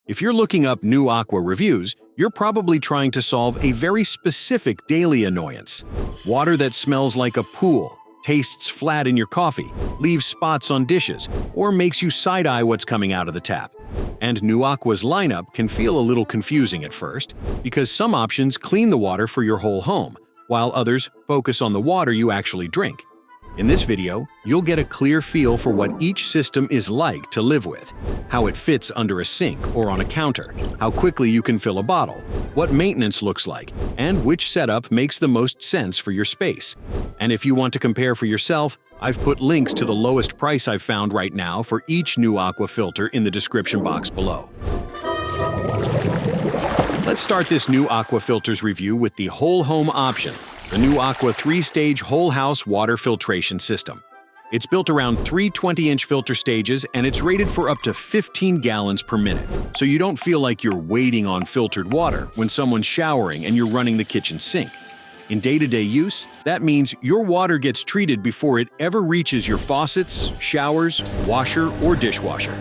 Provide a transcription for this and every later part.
If you're looking up NU Aqua reviews, you're probably trying to solve a very specific daily annoyance. Water that smells like a pool, tastes flat in your coffee, leaves spots on dishes, or makes you side-eye what's coming out of the tap. And NU Aqua's lineup can feel a little confusing at first, because some options clean the water for your whole home, while others focus on the water you actually drink. In this video, you'll get a clear feel for what each system is like to live with, how it fits under a sink or on a counter, how quickly you can fill a bottle, what maintenance looks like, and which setup makes the most sense for your space. And if you want to compare for yourself, I've put links to the lowest price I've found right now for each NU Aqua filter in the description box below. Let's start this NU Aqua filters review with the whole home option, the NU Aqua 3-stage whole house water filtration system. It's built around 3 20-inch filter stages and it's rated for up to 15 gallons per minute, so you don't feel like you're waiting on filtered water when someone's showering and you're running the kitchen sink. In day-to-day use, that means your water gets treated before it ever reaches your faucets, showers, washer, or dishwasher.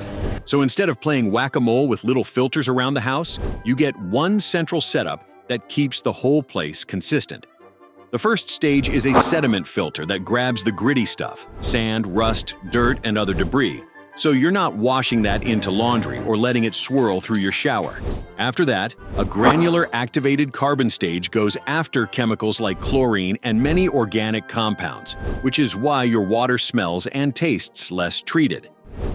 So instead of playing whack-a-mole with little filters around the house, you get one central setup that keeps the whole place consistent. The first stage is a sediment filter that grabs the gritty stuff, sand, rust, dirt, and other debris, so you're not washing that into laundry or letting it swirl through your shower. After that, a granular activated carbon stage goes after chemicals like chlorine and many organic compounds, which is why your water smells and tastes less treated.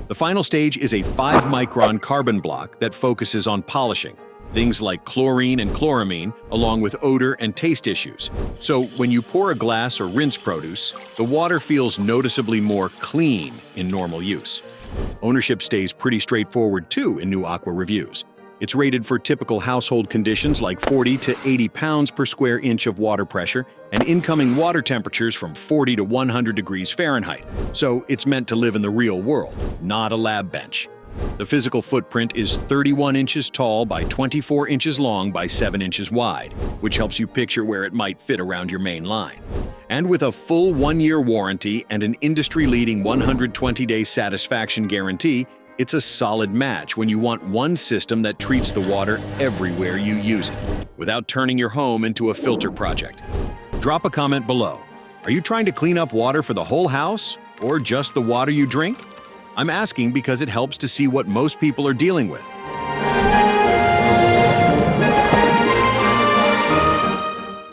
The final stage is a 5-micron carbon block that focuses on polishing, things like chlorine and chloramine, along with odor and taste issues. So when you pour a glass or rinse produce, the water feels noticeably more clean in normal use. Ownership stays pretty straightforward too in NU Aqua reviews. It's rated for typical household conditions like 40 to 80 pounds per square inch of water pressure and incoming water temperatures from 40 to 100 degrees Fahrenheit. So it's meant to live in the real world, not a lab bench. The physical footprint is 31 inches tall by 24 inches long by 7 inches wide, which helps you picture where it might fit around your main line. And with a full 1-year warranty and an industry-leading 120-day satisfaction guarantee, it's a solid match when you want one system that treats the water everywhere you use it, without turning your home into a filter project. Drop a comment below. Are you trying to clean up water for the whole house, or just the water you drink? I'm asking because it helps to see what most people are dealing with.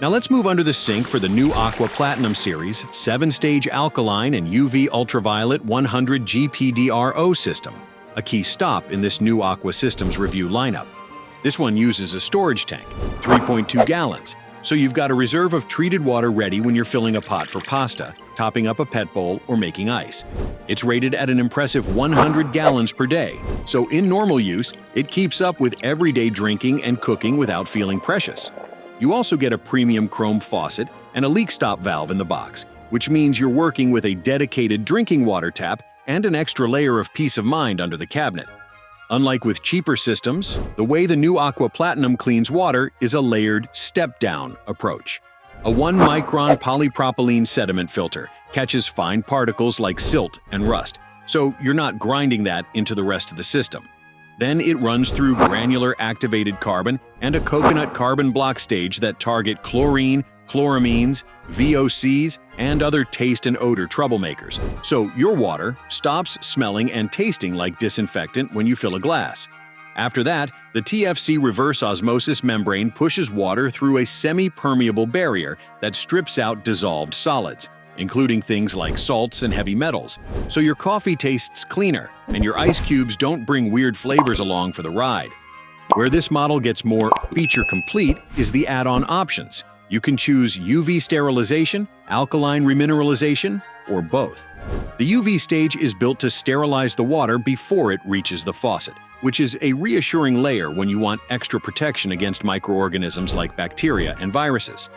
Now let's move under the sink for the NU Aqua Platinum Series 7-stage Alkaline and UV Ultraviolet 100 GPDRO system, a key stop in this NU Aqua Systems review lineup. This one uses a storage tank, 3.2 gallons, so you've got a reserve of treated water ready when you're filling a pot for pasta, topping up a pet bowl, or making ice. It's rated at an impressive 100 gallons per day, so in normal use, it keeps up with everyday drinking and cooking without feeling precious. You also get a premium chrome faucet and a leak stop valve in the box, which means you're working with a dedicated drinking water tap and an extra layer of peace of mind under the cabinet. Unlike with cheaper systems, the way the NU Aqua Platinum cleans water is a layered, step-down approach. A 1-micron polypropylene sediment filter catches fine particles like silt and rust, so you're not grinding that into the rest of the system. Then it runs through granular activated carbon and a coconut carbon block stage that target chlorine, chloramines, VOCs, and other taste and odor troublemakers, so your water stops smelling and tasting like disinfectant when you fill a glass. After that, the TFC reverse osmosis membrane pushes water through a semi-permeable barrier that strips out dissolved solids, including things like salts and heavy metals, so your coffee tastes cleaner and your ice cubes don't bring weird flavors along for the ride. Where this model gets more feature-complete is the add-on options. You can choose UV sterilization, alkaline remineralization, or both. The UV stage is built to sterilize the water before it reaches the faucet, which is a reassuring layer when you want extra protection against microorganisms like bacteria and viruses.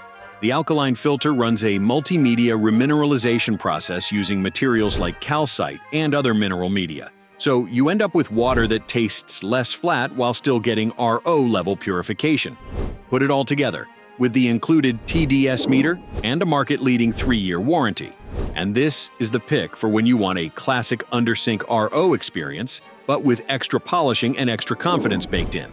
The alkaline filter runs a multimedia remineralization process using materials like calcite and other mineral media. So you end up with water that tastes less flat while still getting RO-level purification. Put it all together, with the included TDS meter and a market-leading 3-year warranty. And this is the pick for when you want a classic under-sink RO experience but with extra polishing and extra confidence baked in.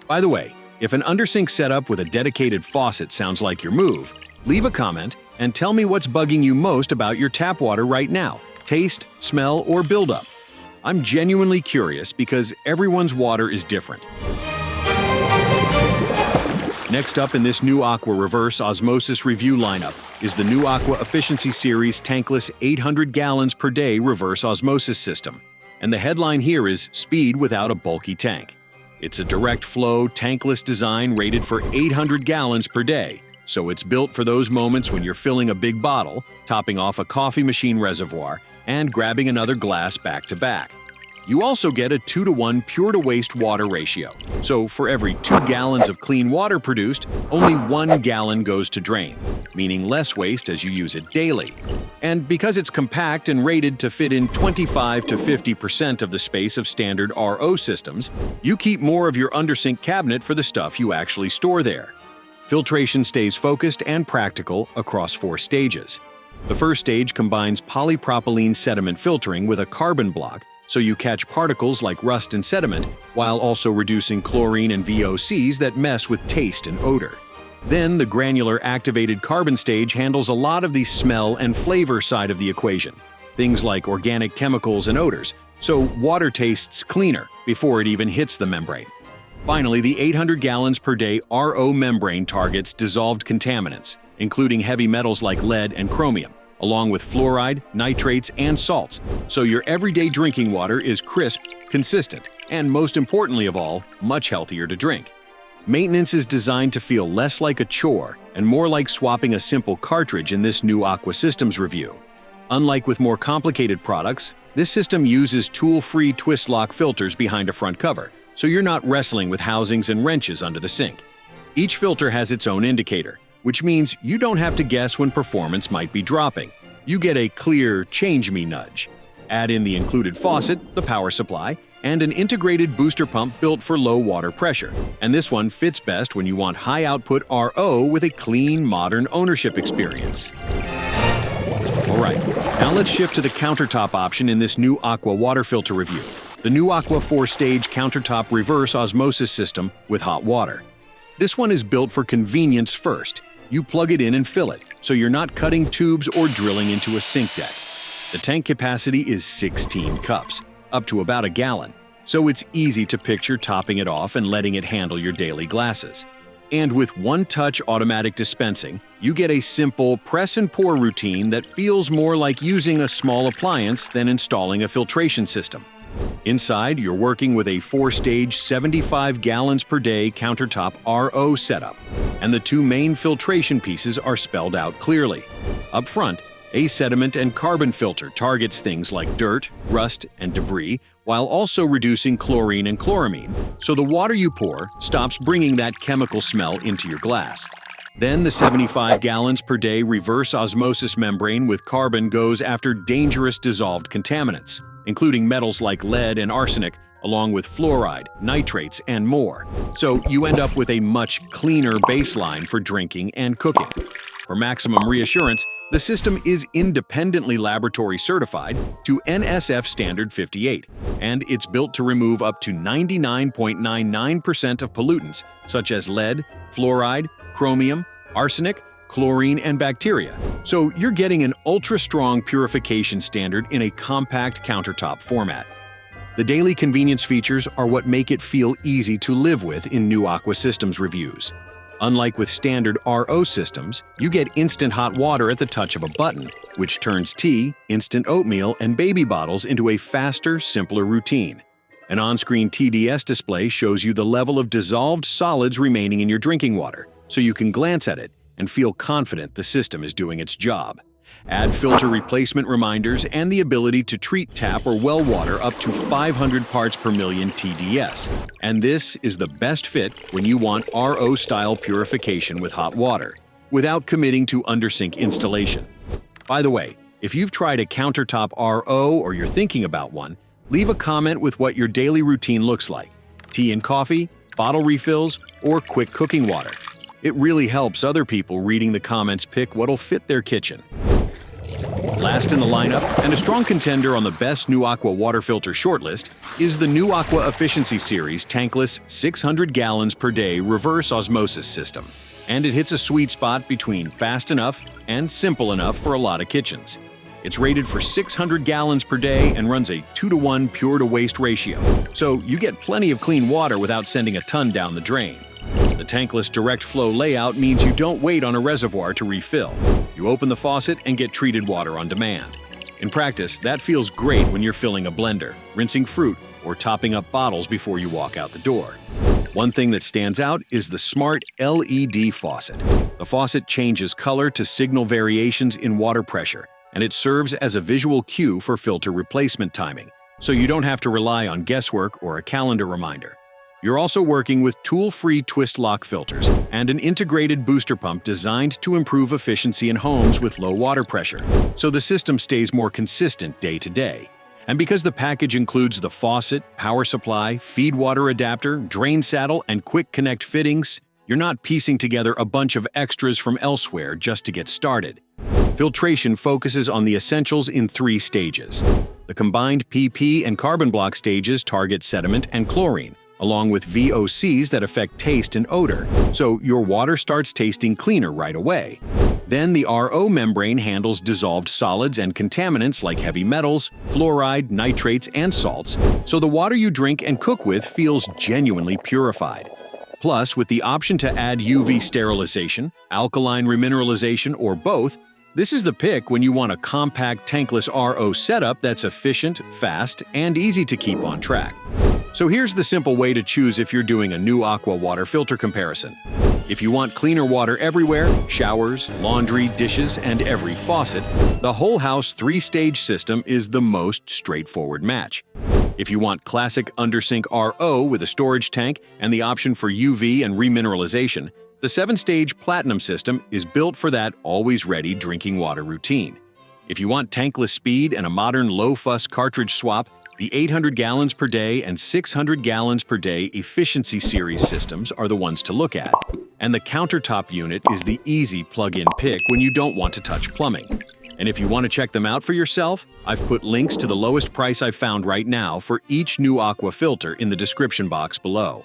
By the way, if an undersink setup with a dedicated faucet sounds like your move, leave a comment and tell me what's bugging you most about your tap water right now: taste, smell, or buildup. I'm genuinely curious because everyone's water is different. Next up in this NU Aqua Reverse Osmosis review lineup is the NU Aqua Efficiency Series Tankless 800 gallons per day reverse osmosis system. And the headline here is Speed Without a Bulky Tank. It's a direct flow, tankless design rated for 800 gallons per day. So it's built for those moments when you're filling a big bottle, topping off a coffee machine reservoir, and grabbing another glass back to back. You also get a 2-to-1 pure-to-waste water ratio. So for every 2 gallons of clean water produced, only 1 gallon goes to drain, meaning less waste as you use it daily. And because it's compact and rated to fit in 25 to 50% of the space of standard RO systems, you keep more of your undersink cabinet for the stuff you actually store there. Filtration stays focused and practical across 4 stages. The first stage combines polypropylene sediment filtering with a carbon block, so you catch particles like rust and sediment, while also reducing chlorine and VOCs that mess with taste and odor. Then the granular activated carbon stage handles a lot of the smell and flavor side of the equation, things like organic chemicals and odors, so water tastes cleaner before it even hits the membrane. Finally, the 800 gallons per day RO membrane targets dissolved contaminants, including heavy metals like lead and chromium, along with fluoride, nitrates, and salts, so your everyday drinking water is crisp, consistent, and most importantly of all, much healthier to drink. Maintenance is designed to feel less like a chore and more like swapping a simple cartridge in this NU Aqua Systems review. Unlike with more complicated products, this system uses tool-free twist-lock filters behind a front cover, so you're not wrestling with housings and wrenches under the sink. Each filter has its own indicator, which means you don't have to guess when performance might be dropping. You get a clear "change me" nudge. Add in the included faucet, the power supply, and an integrated booster pump built for low water pressure. And this one fits best when you want high-output RO with a clean, modern ownership experience. Alright, now let's shift to the countertop option in this NU Aqua water filter review. The NU Aqua 4-stage countertop reverse osmosis system with hot water. This one is built for convenience first. You plug it in and fill it, so you're not cutting tubes or drilling into a sink deck. The tank capacity is 16 cups, up to about a gallon, so it's easy to picture topping it off and letting it handle your daily glasses. And with one-touch automatic dispensing, you get a simple press and pour routine that feels more like using a small appliance than installing a filtration system. Inside, you're working with a 4-stage 75 gallons per day countertop RO setup, and the 2 main filtration pieces are spelled out clearly. Up front, a sediment and carbon filter targets things like dirt, rust, and debris, while also reducing chlorine and chloramine, so the water you pour stops bringing that chemical smell into your glass. Then the 75 gallons per day reverse osmosis membrane with carbon goes after dangerous dissolved contaminants, including metals like lead and arsenic, along with fluoride, nitrates, and more. So you end up with a much cleaner baseline for drinking and cooking. For maximum reassurance, the system is independently laboratory certified to NSF Standard 58, and it's built to remove up to 99.99% of pollutants such as lead, fluoride, chromium, arsenic, chlorine, and bacteria. So you're getting an ultra-strong purification standard in a compact countertop format. The daily convenience features are what make it feel easy to live with in NU Aqua Systems reviews. Unlike with standard RO systems, you get instant hot water at the touch of a button, which turns tea, instant oatmeal, and baby bottles into a faster, simpler routine. An on-screen TDS display shows you the level of dissolved solids remaining in your drinking water, so you can glance at it and feel confident the system is doing its job. Add filter replacement reminders and the ability to treat tap or well water up to 500 parts per million TDS. And this is the best fit when you want RO-style purification with hot water, without committing to undersink installation. By the way, if you've tried a countertop RO or you're thinking about one, leave a comment with what your daily routine looks like: tea and coffee, bottle refills, or quick cooking water. It really helps other people reading the comments pick what'll fit their kitchen. Last in the lineup, and a strong contender on the best NU Aqua water filter shortlist, is the NU Aqua Efficiency Series Tankless 600 gallons per day reverse osmosis system. And it hits a sweet spot between fast enough and simple enough for a lot of kitchens. It's rated for 600 gallons per day and runs a 2-to-1 pure-to-waste ratio, so you get plenty of clean water without sending a ton down the drain. The tankless direct flow layout means you don't wait on a reservoir to refill. You open the faucet and get treated water on demand. In practice, that feels great when you're filling a blender, rinsing fruit, or topping up bottles before you walk out the door. One thing that stands out is the smart LED faucet. The faucet changes color to signal variations in water pressure, and it serves as a visual cue for filter replacement timing, so you don't have to rely on guesswork or a calendar reminder. You're also working with tool-free twist lock filters and an integrated booster pump designed to improve efficiency in homes with low water pressure, so the system stays more consistent day to day. And because the package includes the faucet, power supply, feed water adapter, drain saddle, and quick connect fittings, you're not piecing together a bunch of extras from elsewhere just to get started. Filtration focuses on the essentials in 3 stages. The combined PP and carbon block stages target sediment and chlorine, along with VOCs that affect taste and odor, so your water starts tasting cleaner right away. Then the RO membrane handles dissolved solids and contaminants like heavy metals, fluoride, nitrates, and salts, so the water you drink and cook with feels genuinely purified. Plus, with the option to add UV sterilization, alkaline remineralization, or both, this is the pick when you want a compact tankless RO setup that's efficient, fast, and easy to keep on track. So here's the simple way to choose if you're doing a NU Aqua water filter comparison. If you want cleaner water everywhere, showers, laundry, dishes, and every faucet, the whole house 3-stage system is the most straightforward match. If you want classic undersink RO with a storage tank and the option for UV and remineralization, the 7-stage Platinum system is built for that always-ready drinking water routine. If you want tankless speed and a modern low-fuss cartridge swap, the 800 gallons per day and 600 gallons per day Efficiency Series systems are the ones to look at. And the Countertop unit is the easy plug-in pick when you don't want to touch plumbing. And if you want to check them out for yourself, I've put links to the lowest price I've found right now for each NU Aqua filter in the description box below.